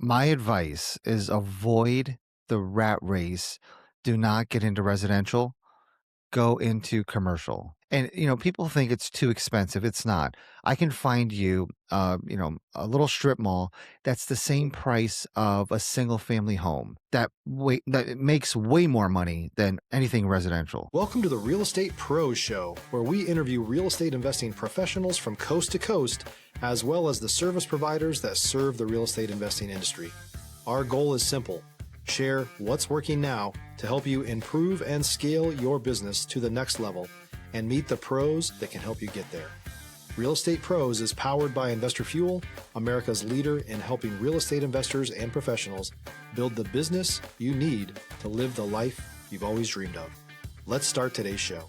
My advice is avoid the rat race. Do not get into residential. Go into commercial. And people think it's too expensive. It's not. I can find you, a little strip mall that's the same price of a single family home that it makes way more money than anything residential. Welcome to the Real Estate Pros Show, where we interview real estate investing professionals from coast to coast, as well as the service providers that serve the real estate investing industry. Our goal is simple: share what's working now to help you improve and scale your business to the next level and meet the pros that can help you get there. Real Estate Pros is powered by Investor Fuel, America's leader in helping real estate investors and professionals build the business you need to live the life you've always dreamed of. Let's start today's show.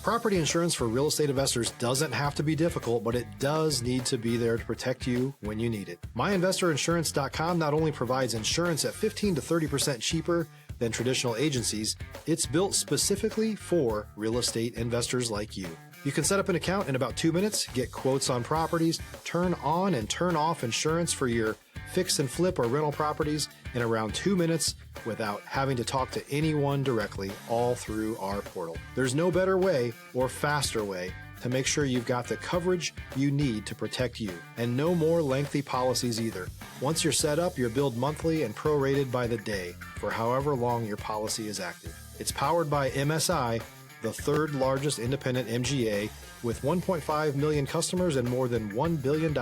Property insurance for real estate investors doesn't have to be difficult, but it does need to be there to protect you when you need it. MyInvestorInsurance.com not only provides insurance at 15 to 30% cheaper than traditional agencies, it's built specifically for real estate investors like you. You can set up an account in about 2 minutes, get quotes on properties, turn on and turn off insurance for your fix and flip or rental properties in around 2 minutes without having to talk to anyone directly, all through our portal. There's no better way or faster way to make sure you've got the coverage you need to protect you, and no more lengthy policies either. Once you're set up, you're billed monthly and prorated by the day for however long your policy is active. It's powered by MSI, the third largest independent MGA, with 1.5 million customers and more than $1 billion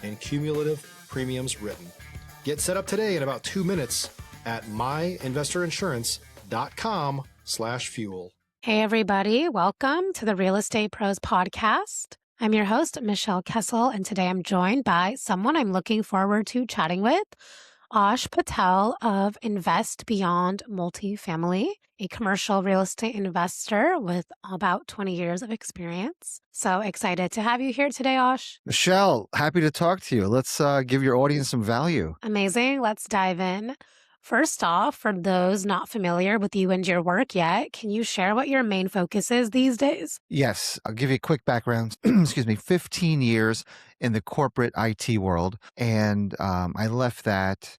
in cumulative premiums written. Get set up today in about 2 minutes at myinvestorinsurance.com/fuel. Hey, everybody. Welcome to the Real Estate Pros podcast. I'm your host, Michelle Kessel, and today I'm joined by someone I'm looking forward to chatting with, Ash Patel of Invest Beyond Multifamily, a commercial real estate investor with about 20 years of experience. So excited to have you here today, Ash. Michelle, happy to talk to you. Let's give your audience some value. Amazing. Let's dive in. First off, for those not familiar with you and your work yet, can you share what your main focus is these days? Yes, I'll give you a quick background. 15 years in the corporate IT world. And I left that,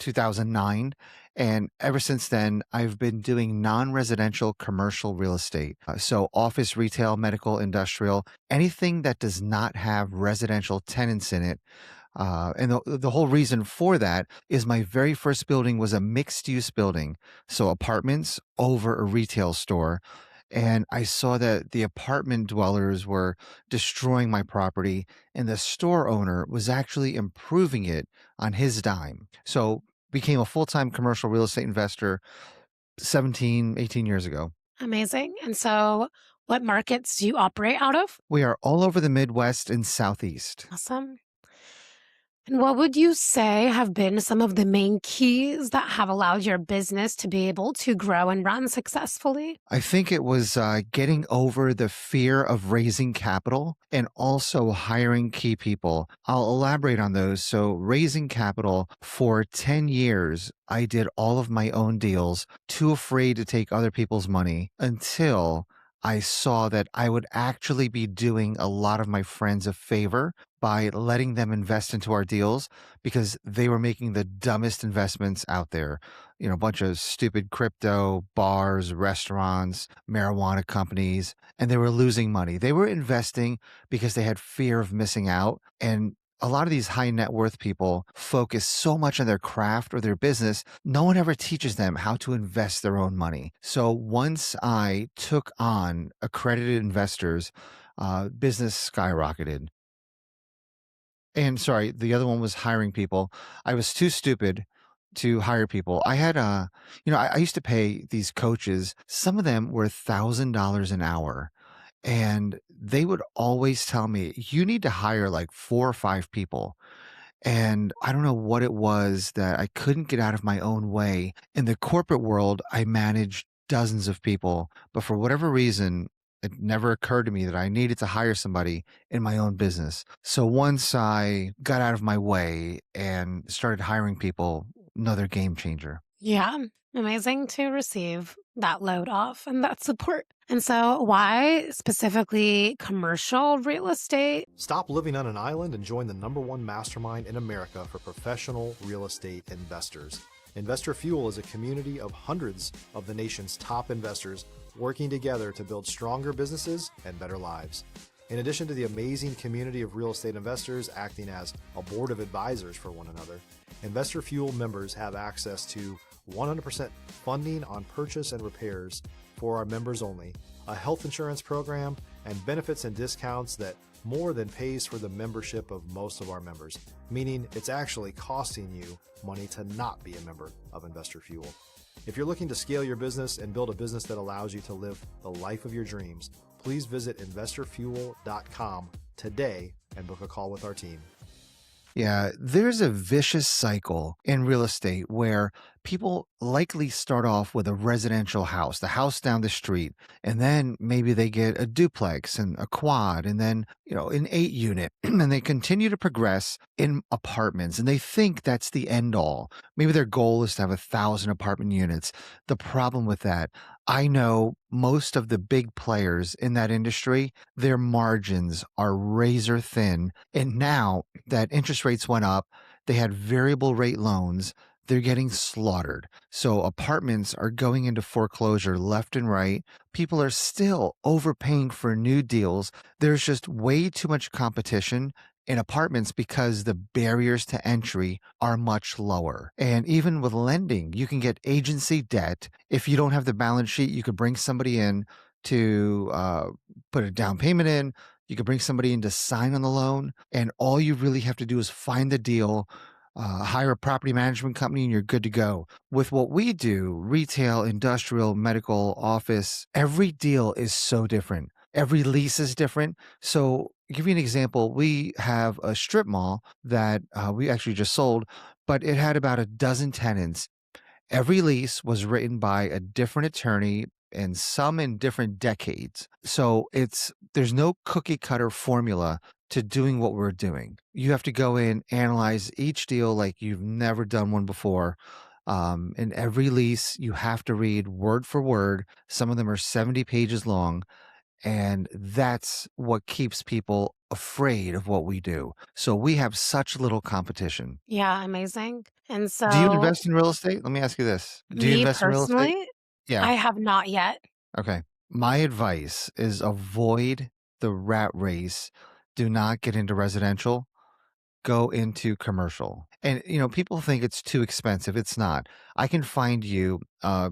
2009. And ever since then, I've been doing non-residential commercial real estate. So office, retail, medical, industrial, anything that does not have residential tenants in it. And the whole reason for that is my very first building was a mixed use building. So apartments over a retail store. And I saw that the apartment dwellers were destroying my property and the store owner was actually improving it on his dime. So became a full-time commercial real estate investor 17, 18 years ago. Amazing. And so what markets do you operate out of? We are all over the Midwest and Southeast. Awesome. And what would you say have been some of the main keys that have allowed your business to be able to grow and run successfully? I think it was getting over the fear of raising capital and also hiring key people. I'll elaborate on those. So raising capital for 10 years, I did all of my own deals, too afraid to take other people's money until I saw that I would actually be doing a lot of my friends a favor by letting them invest into our deals because they were making the dumbest investments out there. A bunch of stupid crypto, bars, restaurants, marijuana companies, and they were losing money. They were investing because they had fear of missing out. And a lot of these high net worth people focus so much on their craft or their business, no one ever teaches them how to invest their own money. So once I took on accredited investors, business skyrocketed. And sorry, the other one was hiring people. I was too stupid to hire people. I had, I used to pay these coaches, some of them were $1,000 an hour. And they would always tell me, you need to hire like 4 or 5 people. And I don't know what it was that I couldn't get out of my own way. In the corporate world, I managed dozens of people, but for whatever reason, it never occurred to me that I needed to hire somebody in my own business. So once I got out of my way and started hiring people, another game changer. Yeah, amazing to receive that load off and that support. And so, why specifically commercial real estate? Stop living on an island and join the #1 mastermind in America for professional real estate investors. Investor Fuel is a community of hundreds of the nation's top investors working together to build stronger businesses and better lives. In addition to the amazing community of real estate investors acting as a board of advisors for one another, Investor Fuel members have access to 100% funding on purchase and repairs for our members only, a health insurance program, and benefits and discounts that more than pays for the membership of most of our members, meaning it's actually costing you money to not be a member of Investor Fuel. If you're looking to scale your business and build a business that allows you to live the life of your dreams, please visit investorfuel.com today and book a call with our team. Yeah, there's a vicious cycle in real estate where people likely start off with a residential house, the house down the street, and then maybe they get a duplex and a quad, and then, an 8 unit, and they continue to progress in apartments, and they think that's the end all. Maybe their goal is to have 1,000 apartment units. The problem with that, I know most of the big players in that industry, their margins are razor thin. And now that interest rates went up, they had variable rate loans, they're getting slaughtered. So apartments are going into foreclosure left and right. People are still overpaying for new deals. There's just way too much competition in apartments because the barriers to entry are much lower. And even with lending, you can get agency debt. If you don't have the balance sheet, you could bring somebody in to put a down payment in. You could bring somebody in to sign on the loan. And all you really have to do is find the deal, hire a property management company, and you're good to go. With what we do, retail, industrial, medical, office, every deal is so different. Every lease is different. So, give you an example. We have a strip mall that we actually just sold, but it had about a dozen tenants. Every lease was written by a different attorney and some in different decades. So there's no cookie cutter formula to doing what we're doing. You have to go in, analyze each deal like you've never done one before. In every lease, you have to read word for word. Some of them are 70 pages long. And that's what keeps people afraid of what we do. So we have such little competition. Yeah, amazing. And Do you so, invest in real estate? Let me ask you this. Do you me invest in real estate? personally, Yeah. I have not yet. Okay. My advice is avoid the rat race. Do not get into residential. Go into commercial. And, people think it's too expensive. It's not. I can find you, a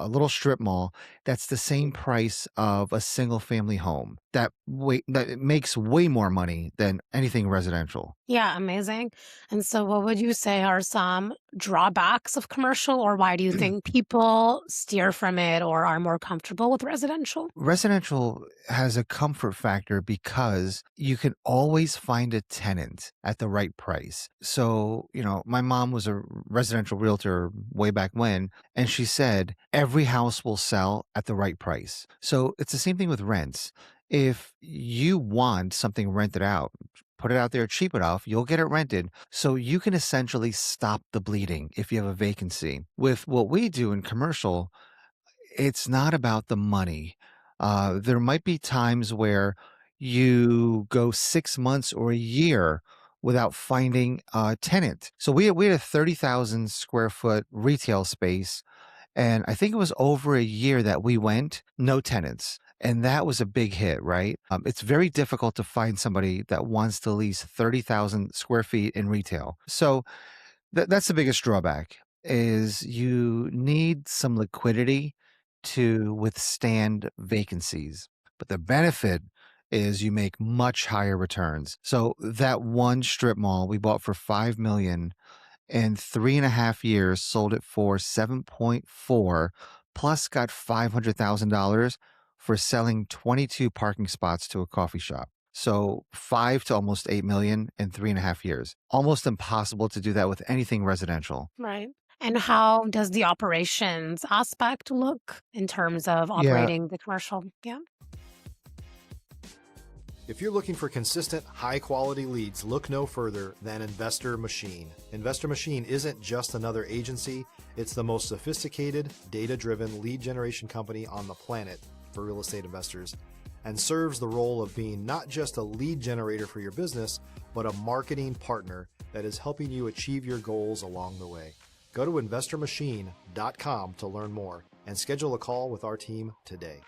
little strip mall that's the same price of a single family home that it makes way more money than anything residential. Yeah, amazing. And so, what would you say are some drawbacks of commercial, or why do you think people steer from it or are more comfortable with residential? Residential has a comfort factor because you can always find a tenant at the right price. So, my mom was a residential realtor way back when, and she said every house will sell at the right price. So it's the same thing with rents. If you want something rented out, put it out there cheap enough, you'll get it rented. So you can essentially stop the bleeding if you have a vacancy. With what we do in commercial, it's not about the money. There might be times where you go 6 months or a year without finding a tenant. So we had a 30,000 square foot retail space, and I think it was over a year that we went, no tenants. And that was a big hit, right? It's very difficult to find somebody that wants to lease 30,000 square feet in retail. So that's the biggest drawback is you need some liquidity to withstand vacancies. But the benefit is you make much higher returns. So that one strip mall we bought for 5 million in 3.5 years, sold it for 7.4, plus got $500,000 for selling 22 parking spots to a coffee shop. So 5 to almost 8 million in 3.5 years. Almost impossible to do that with anything residential. Right. And how does the operations aspect look in terms of Yeah, operating the commercial? Yeah. If you're looking for consistent, high-quality leads, look no further than Investor Machine. Investor Machine isn't just another agency. It's the most sophisticated, data-driven lead generation company on the planet, for real estate investors and serves the role of being not just a lead generator for your business, but a marketing partner that is helping you achieve your goals along the way. Go to investormachine.com to learn more and schedule a call with our team today.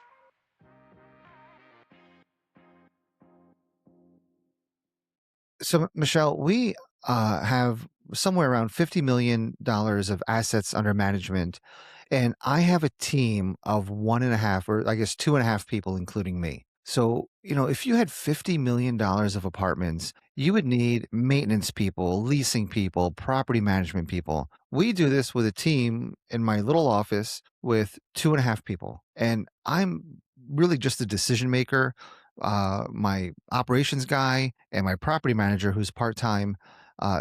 So, Michelle, we have somewhere around $50 million of assets under management, and I have a team of 1.5, or I guess 2.5 people, including me. So, if you had $50 million of apartments, you would need maintenance people, leasing people, property management people. We do this with a team in my little office with 2.5 people, and I'm really just a decision maker. My operations guy and my property manager, who's part-time,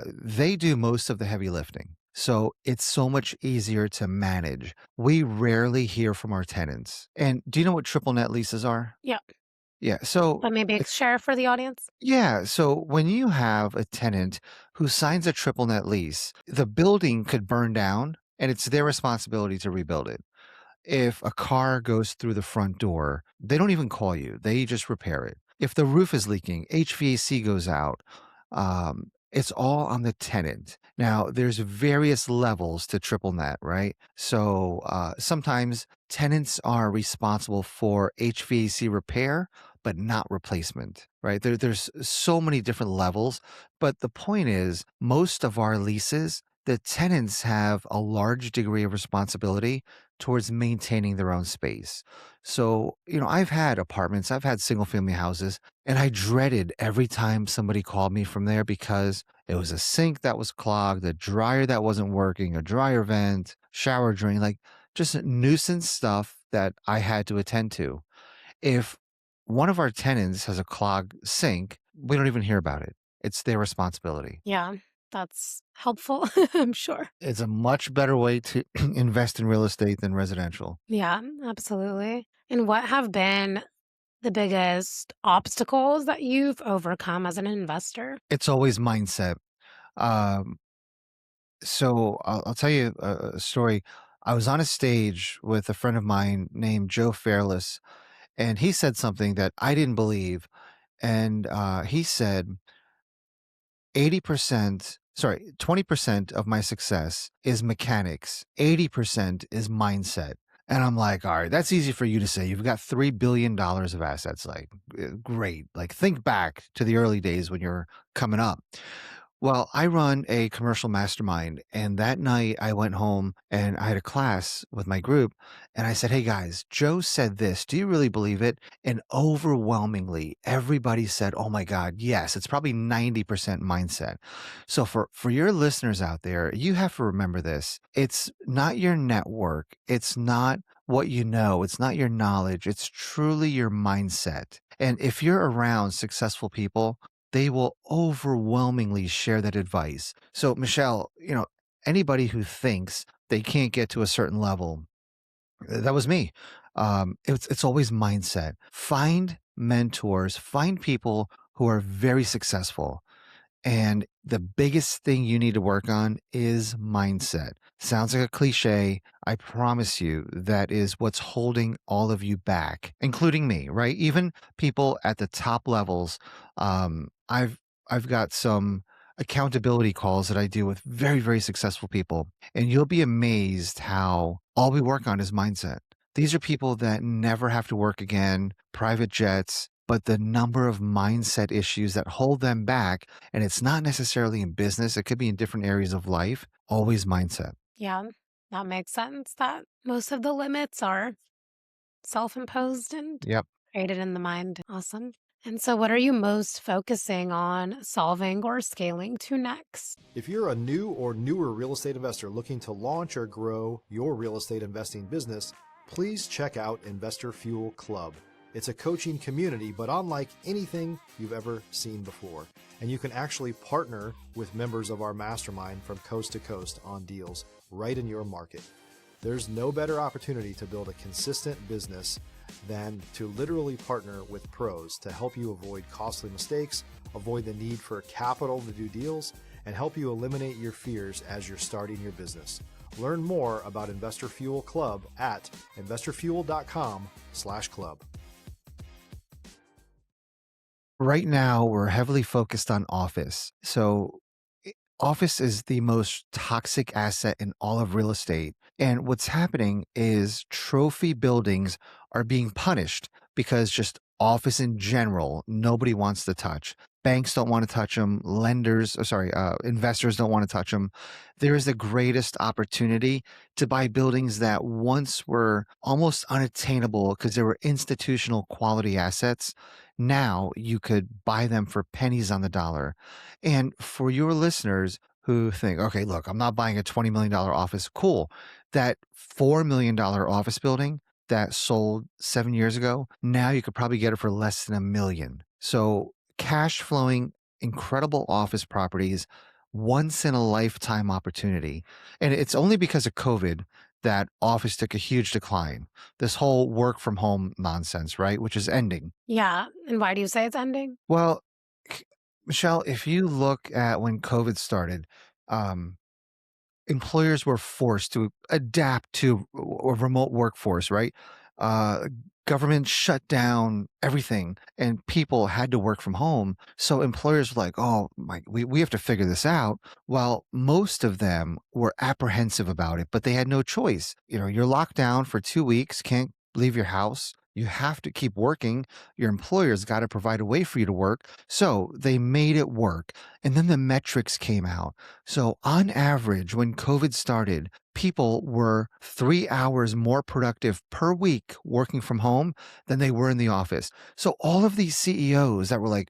they do most of the heavy lifting. So it's so much easier to manage. We rarely hear from our tenants. And do you know what triple net leases are? Yeah. Yeah. So But maybe share for the audience. yeah. So when you have a tenant who signs a triple net lease, the building could burn down and it's their responsibility to rebuild it. If a car goes through the front door, they don't even call you. They just repair it. If the roof is leaking, HVAC goes out. It's all on the tenant. Now, there's various levels to triple net, right? So sometimes tenants are responsible for HVAC repair, but not replacement, right? There's so many different levels. But the point is, most of our leases, the tenants have a large degree of responsibility towards maintaining their own space. So, I've had apartments, I've had single family houses, and I dreaded every time somebody called me from there because it was a sink that was clogged, a dryer that wasn't working, a dryer vent, shower drain, like just nuisance stuff that I had to attend to. If one of our tenants has a clogged sink, we don't even hear about it. It's their responsibility. Yeah, that's helpful, I'm sure. It's a much better way to invest in real estate than residential. Yeah, absolutely. And what have been the biggest obstacles that you've overcome as an investor? It's always mindset. Um, so I'll tell you a story. I was on a stage with a friend of mine named Joe Fairless, and he said something that I didn't believe. And he said, 20% of my success is mechanics, 80% is mindset. And I'm like, all right, that's easy for you to say. You've got $3 billion of assets. Like, great. Like, think back to the early days when you're coming up. Well, I run a commercial mastermind, and that night I went home and I had a class with my group, and I said, "Hey guys, Joe said this. Do you really believe it?" And overwhelmingly, everybody said, "Oh my God, yes." It's probably 90% mindset. So for your listeners out there, you have to remember this. It's not your network. It's not what you know. It's not your knowledge. It's truly your mindset. And if you're around successful people, they will overwhelmingly share that advice. So, Michelle, anybody who thinks they can't get to a certain level, that was me. It's always mindset. Find mentors, find people who are very successful. And the biggest thing you need to work on is mindset. Sounds like a cliche. I promise you that is what's holding all of you back, including me, right? Even people at the top levels. I've got some accountability calls that I do with very, very successful people, and you'll be amazed how all we work on is mindset. These are people that never have to work again, private jets, but the number of mindset issues that hold them back, and it's not necessarily in business, it could be in different areas of life, always mindset. Yeah, that makes sense that most of the limits are self-imposed and Yep. created in the mind. Awesome. And so what are you most focusing on solving or scaling to next? If you're a new or newer real estate investor looking to launch or grow your real estate investing business, please check out Investor Fuel Club. It's a coaching community, but unlike anything you've ever seen before. And you can actually partner with members of our mastermind from coast to coast on deals right in your market. There's no better opportunity to build a consistent business than to literally partner with pros to help you avoid costly mistakes, avoid the need for capital to do deals, and help you eliminate your fears as you're starting your business. Learn more about Investor Fuel Club at investorfuel.com/club. Right now, we're heavily focused on office. So, office is the most toxic asset in all of real estate. And what's happening is trophy buildings are being punished because just office in general, nobody wants to touch. Banks don't want to touch them. Investors don't want to touch them. There is the greatest opportunity to buy buildings that once were almost unattainable because they were institutional quality assets. Now you could buy them for pennies on the dollar. And for your listeners who think, okay, look, I'm not buying a $20 million office. Cool. That $4 million office building that sold 7 years ago, now you could probably get it for less than $1 million. So cash flowing, incredible office properties, once in a lifetime opportunity. And it's only because of COVID that office took a huge decline. This whole work from home nonsense, right? Which is ending. Yeah. And why do you say it's ending? Well, Michelle, if you look at when COVID started, um, employers were forced to adapt to a remote workforce, right? Uh, Government shut down everything and people had to work from home. So employers were like, oh, we have to figure this out. Well, most of them were apprehensive about it, but they had no choice. You're locked down for 2 weeks, can't leave your house. You have to keep working. Your employer's got to provide a way for you to work. So they made it work. And then the metrics came out. So on average, when COVID started, people were 3 hours more productive per week working from home than they were in the office. So all of these CEOs that were like,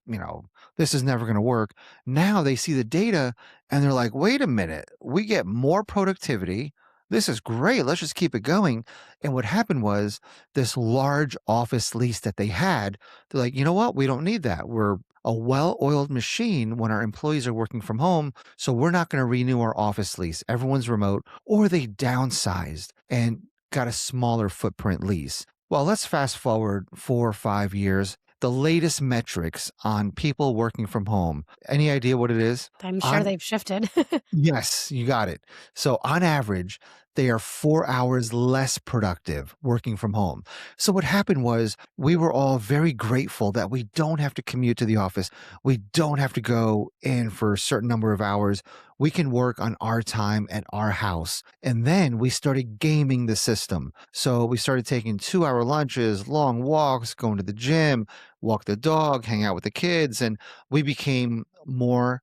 this is never going to work. Now they see the data and they're like, wait a minute, we get more productivity. This is great. Let's just keep it going. And what happened was this large office lease that they had, they're like, you know what? We don't need that. We're a well-oiled machine when our employees are working from home. So we're not going to renew our office lease. Everyone's remote. Or they downsized and got a smaller footprint lease. Well, let's fast forward 4 or 5 years. The latest metrics on people working from home. Any idea what it is? I'm sure On they've shifted. Yes, you got it. So on average, they are 4 hours less productive working from home. So what happened was we were all very grateful that we don't have to commute to the office. We don't have to go in for a certain number of hours. We can work on our time at our house. And then we started gaming the system. So we started taking 2 hour lunches, long walks, going to the gym, walk the dog, hang out with the kids, and we became more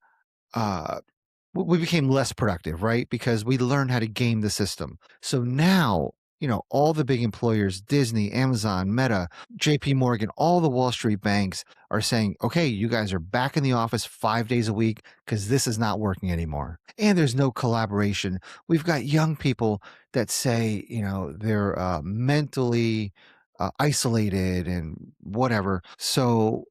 uh, we became less productive, right? Because we learned how to game the system. So now, all the big employers, Disney, Amazon, Meta, JP Morgan, all the Wall Street banks are saying, okay, you guys are back in the office 5 days a week because this is not working anymore. And there's no collaboration. We've got young people that say, they're mentally isolated and whatever. So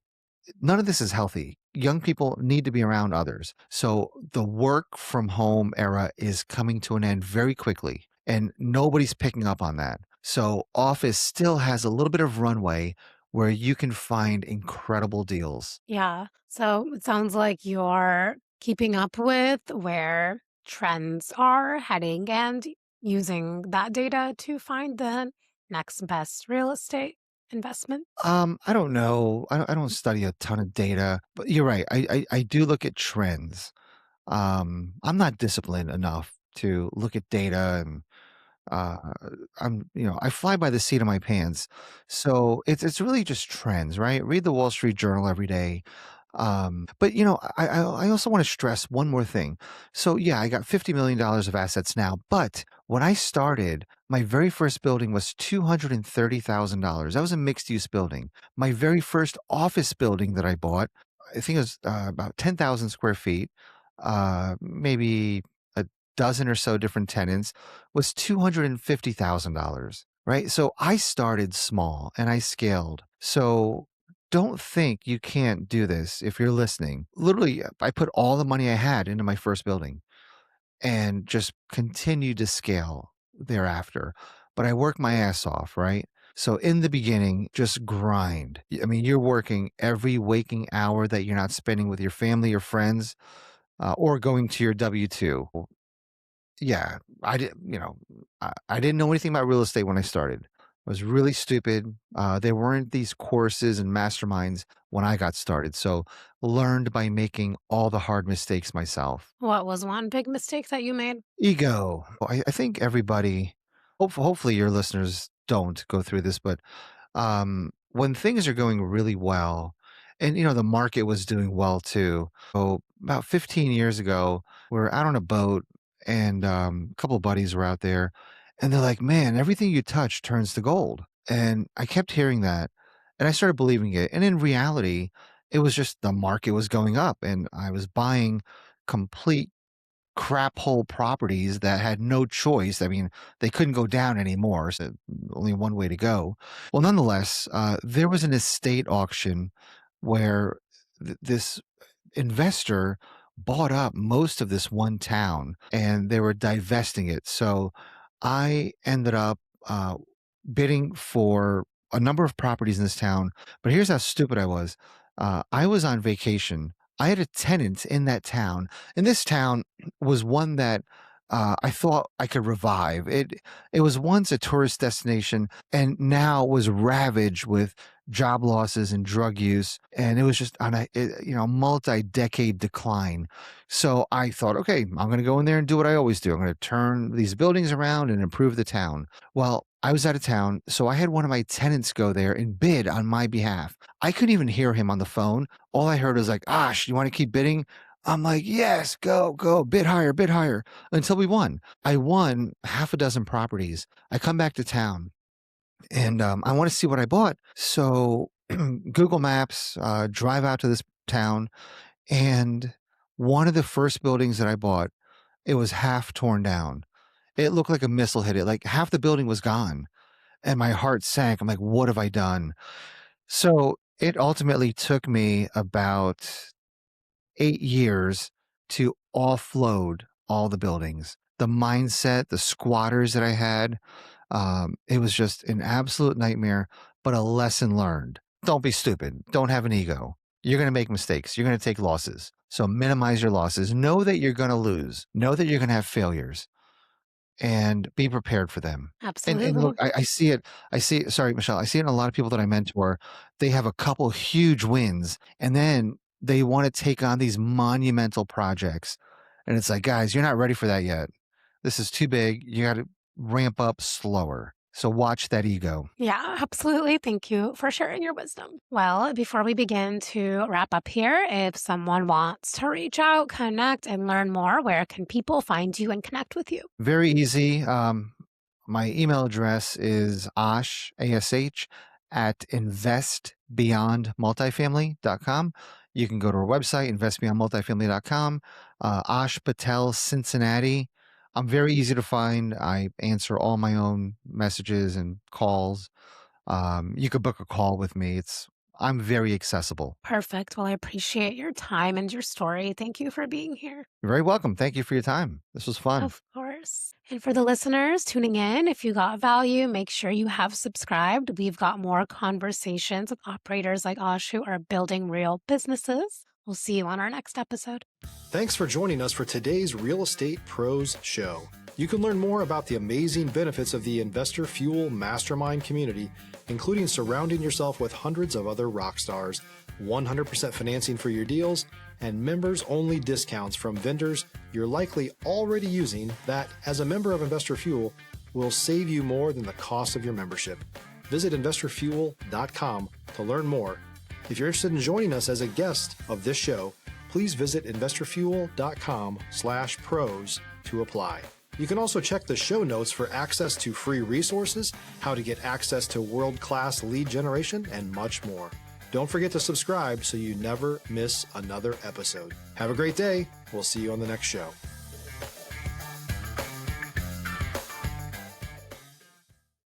none of this is healthy. Young people need to be around others. So the work from home era is coming to an end very quickly, and nobody's picking up on that. So office still has a little bit of runway where you can find incredible deals. Yeah. So it sounds like you're keeping up with where trends are heading and using that data to find the next best real estate investment. I don't know. I don't study a ton of data, but you're right. I do look at trends. I'm not disciplined enough to look at data and uh, I fly by the seat of my pants. So it's really just trends, right? Read the Wall Street Journal every day. But I also want to stress one more thing. So yeah, I got $50 million of assets now, but when I started, my very first building was $230,000. That was a mixed use building. My very first office building that I bought, I think it was about 10,000 square feet, maybe a dozen or so different tenants, was $250,000. Right. So I started small and I scaled. So don't think you can't do this if you're listening. Literally, I put all the money I had into my first building and just continued to scale thereafter. But I worked my ass off, right? So in the beginning, just grind. I mean, you're working every waking hour that you're not spending with your family or friends, or going to your W-2. Yeah, I did. I didn't know anything about real estate when I started. I was really stupid. There weren't these courses and masterminds when I got started. So learned by making all the hard mistakes myself. What was one big mistake that you made? Ego. I think everybody, hopefully your listeners don't go through this, but when things are going really well, and the market was doing well too. So about 15 years ago, we were out on a boat, and a couple of buddies were out there, and they're like, "Man, everything you touch turns to gold." And I kept hearing that, and I started believing it. And in reality, it was just the market was going up, and I was buying complete crap hole properties that had no choice. I mean, they couldn't go down anymore, so only one way to go. Well, nonetheless, there was an estate auction where this investor bought up most of this one town and they were divesting it. So I ended up bidding for a number of properties in this town. But here's how stupid I was. I was on vacation. I had a tenant in that town, and this town was one that I thought I could revive. It was once a tourist destination, and now was ravaged with job losses and drug use, and it was just on a multi-decade decline. So I thought, okay, I'm going to go in there and do what I always do. I'm going to turn these buildings around and improve the town. Well, I was out of town, so I had one of my tenants go there and bid on my behalf. I couldn't even hear him on the phone. All I heard was like, "Ash, you want to keep bidding?" I'm like, "Yes, go, bid higher," until we won. I won half a dozen properties. I come back to town, and I want to see what I bought. So Google Maps, drive out to this town, and one of the first buildings that I bought, it was half torn down. It looked like a missile hit it. Like half the building was gone, and my heart sank. I'm like, "What have I done?" So it ultimately took me about 8 years to offload all the buildings. The mindset, the squatters that I had, it was just an absolute nightmare, but a lesson learned. Don't be stupid. Don't have an ego. You're going to make mistakes. You're going to take losses. So minimize your losses. Know that you're going to lose. Know that you're going to have failures, and be prepared for them. And Absolutely. look, I see it. Sorry, Michelle. I see it in a lot of people that I mentor. They have a couple huge wins, and then they want to take on these monumental projects. And it's like, guys, you're not ready for that yet. This is too big. You got to ramp up slower. So watch that ego. Yeah, absolutely. Thank you for sharing your wisdom. Well, before we begin to wrap up here, if someone wants to reach out, connect, and learn more, where can people find you and connect with you? Very easy. My email address is ash, ASH, at investbeyondmultifamily.com. You can go to our website, investbeyondmultifamily.com. Ash Patel, Cincinnati. I'm very easy to find. I answer all my own messages and calls. You could book a call with me. I'm very accessible. Perfect. Well, I appreciate your time and your story. Thank you for being here. You're very welcome. Thank you for your time. This was fun. Of course. And for the listeners tuning in, if you got value, make sure you have subscribed. We've got more conversations with operators like Ash who are building real businesses. We'll see you on our next episode. Thanks for joining us for today's Real Estate Pros Show. You can learn more about the amazing benefits of the Investor Fuel Mastermind community, including surrounding yourself with hundreds of other rock stars, 100% financing for your deals, and members-only discounts from vendors you're likely already using that, as a member of Investor Fuel, will save you more than the cost of your membership. Visit investorfuel.com to learn more. If you're interested in joining us as a guest of this show, please visit investorfuel.com/pros to apply. You can also check the show notes for access to free resources, how to get access to world-class lead generation, and much more. Don't forget to subscribe so you never miss another episode. Have a great day. We'll see you on the next show.